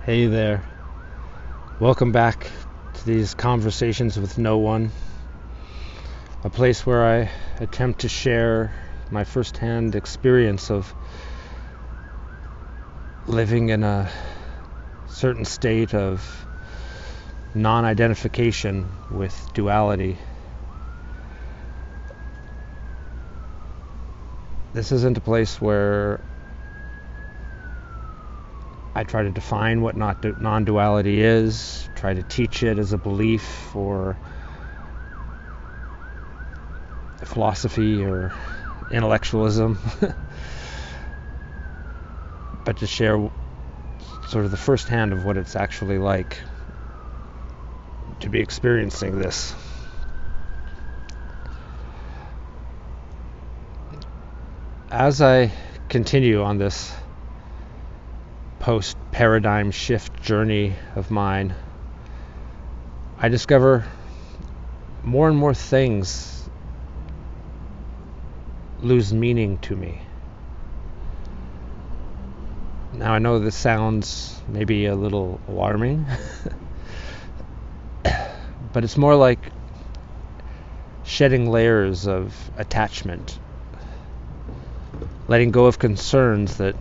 Hey there. Welcome back to these conversations with no one, a place where I attempt to share my firsthand experience of living in a certain state of non-identification with duality. This isn't a place where I try to define what non-duality is, try to teach it as a belief or a philosophy or intellectualism, but to share sort of the first hand of what it's actually like to be experiencing this. As I continue on this post-paradigm shift journey of mine, I discover more and more things lose meaning to me. Now I know this sounds maybe a little alarming, but it's more like shedding layers of attachment, letting go of concerns that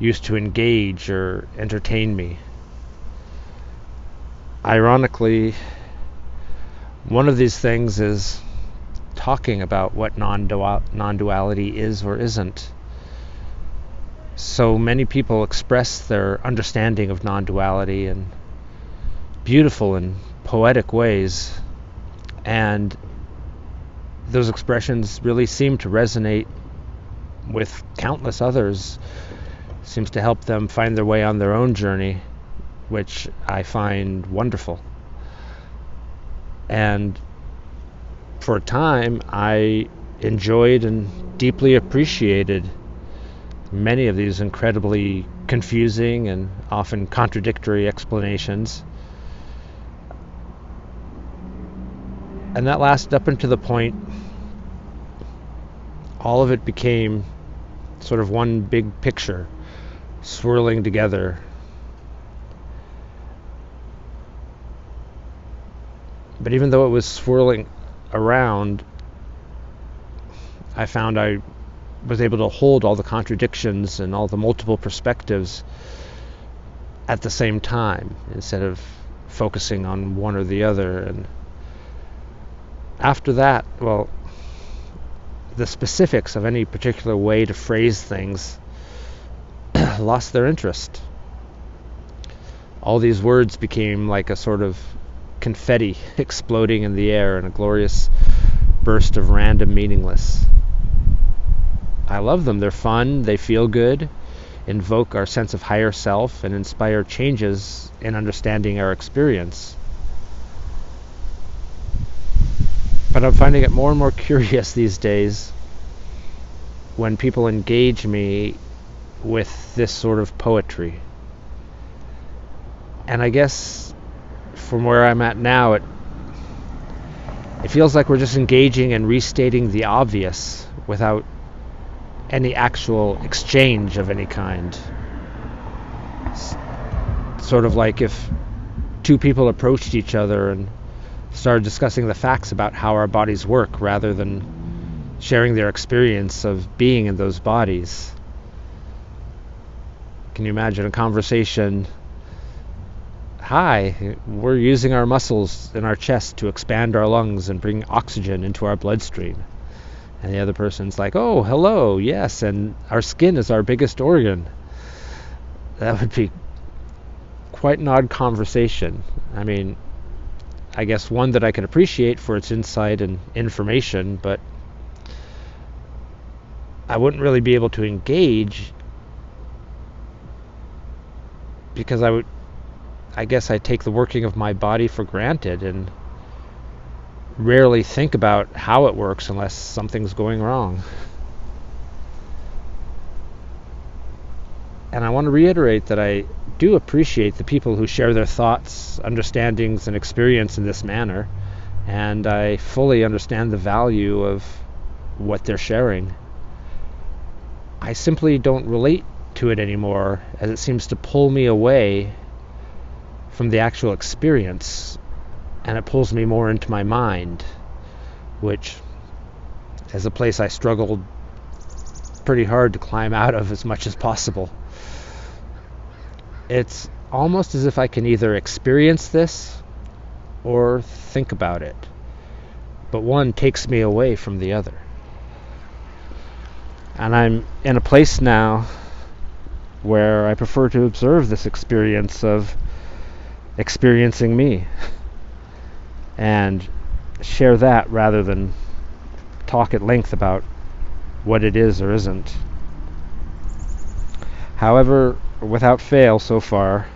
used to engage or entertain me. Ironically, one of these things is talking about what non-duality is or isn't. So many people express their understanding of non-duality in beautiful and poetic ways, and those expressions really seem to resonate with countless others. Seems to help them find their way on their own journey, which I find wonderful. And for a time, I enjoyed and deeply appreciated many of these incredibly confusing and often contradictory explanations. And that lasted up until the point all of it became sort of one big picture swirling together. But even though it was swirling around, I found I was able to hold all the contradictions and all the multiple perspectives at the same time, instead of focusing on one or the other. And after that, well, the specifics of any particular way to phrase things lost their interest. All these words became like a sort of confetti exploding in the air in a glorious burst of random meaningless. I love them. They're fun, they feel good, invoke our sense of higher self, and inspire changes in understanding our experience. But I'm finding it more and more curious these days when people engage me with this sort of poetry. And I guess from where I'm at now, it feels like we're just engaging and restating the obvious without any actual exchange of any kind. Sort of like if two people approached each other and started discussing the facts about how our bodies work rather than sharing their experience of being in those bodies. Can you imagine a conversation? Hi, we're using our muscles in our chest to expand our lungs and bring oxygen into our bloodstream. And the other person's like, oh, hello, yes, and our skin is our biggest organ. That would be quite an odd conversation. I mean, I guess one that I could appreciate for its insight and information, but I wouldn't really be able to engage because I guess I take the working of my body for granted and rarely think about how it works unless something's going wrong. And I want to reiterate that I do appreciate the people who share their thoughts, understandings, and experience in this manner, and I fully understand the value of what they're sharing. I simply don't relate to it anymore, as it seems to pull me away from the actual experience, and it pulls me more into my mind, which is a place I struggled pretty hard to climb out of as much as possible. It's almost as if I can either experience this or think about it, but one takes me away from the other. And I'm in a place now where I prefer to observe this experience of experiencing me and share that rather than talk at length about what it is or isn't. However, without fail so far,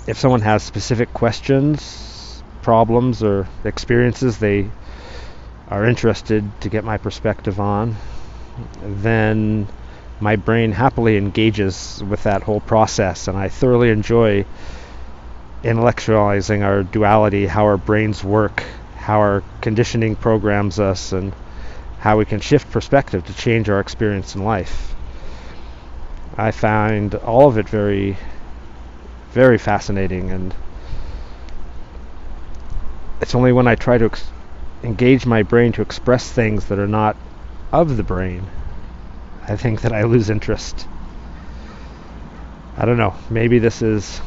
if someone has specific questions, problems, or experiences they are interested to get my perspective on, then my brain happily engages with that whole process, and I thoroughly enjoy intellectualizing our duality, how our brains work, how our conditioning programs us, and how we can shift perspective to change our experience in life. I find all of it very, very fascinating, and it's only when I try to engage my brain to express things that are not of the brain, I think that I lose interest. I don't know, maybe this is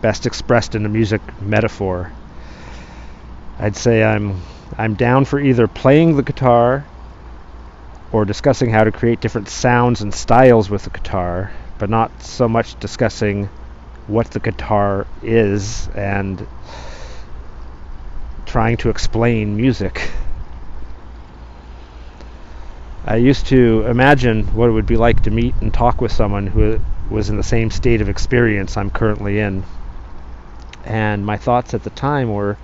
best expressed in a music metaphor. I'd say I'm down for either playing the guitar or discussing how to create different sounds and styles with the guitar, but not so much discussing what the guitar is and trying to explain music. I used to imagine what it would be like to meet and talk with someone who was in the same state of experience I'm currently in. And my thoughts at the time were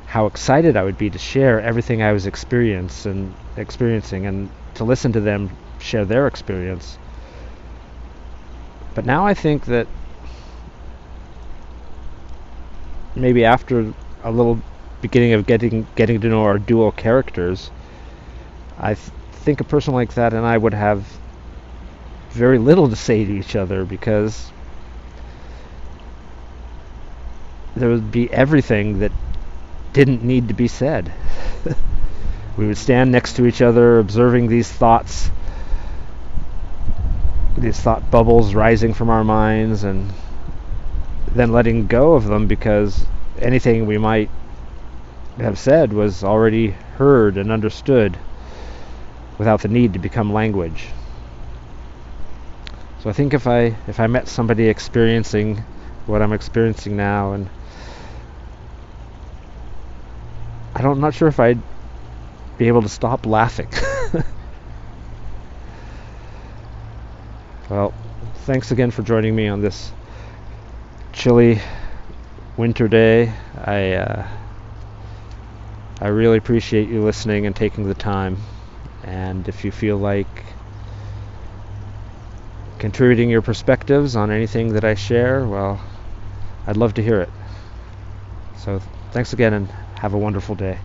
how excited I would be to share everything I was experiencing and to listen to them share their experience. But now I think that maybe after a little beginning of getting to know our dual characters, I think a person like that and I would have very little to say to each other, because there would be everything that didn't need to be said. We would stand next to each other observing these thought bubbles rising from our minds, and then letting go of them, because anything we might have said was already heard and understood without the need to become language. So I think if I met somebody experiencing what I'm experiencing now, and I'm not sure if I'd be able to stop laughing. Well, thanks again for joining me on this chilly winter day. I really appreciate you listening and taking the time. And if you feel like contributing your perspectives on anything that I share, well, I'd love to hear it. So thanks again, and have a wonderful day.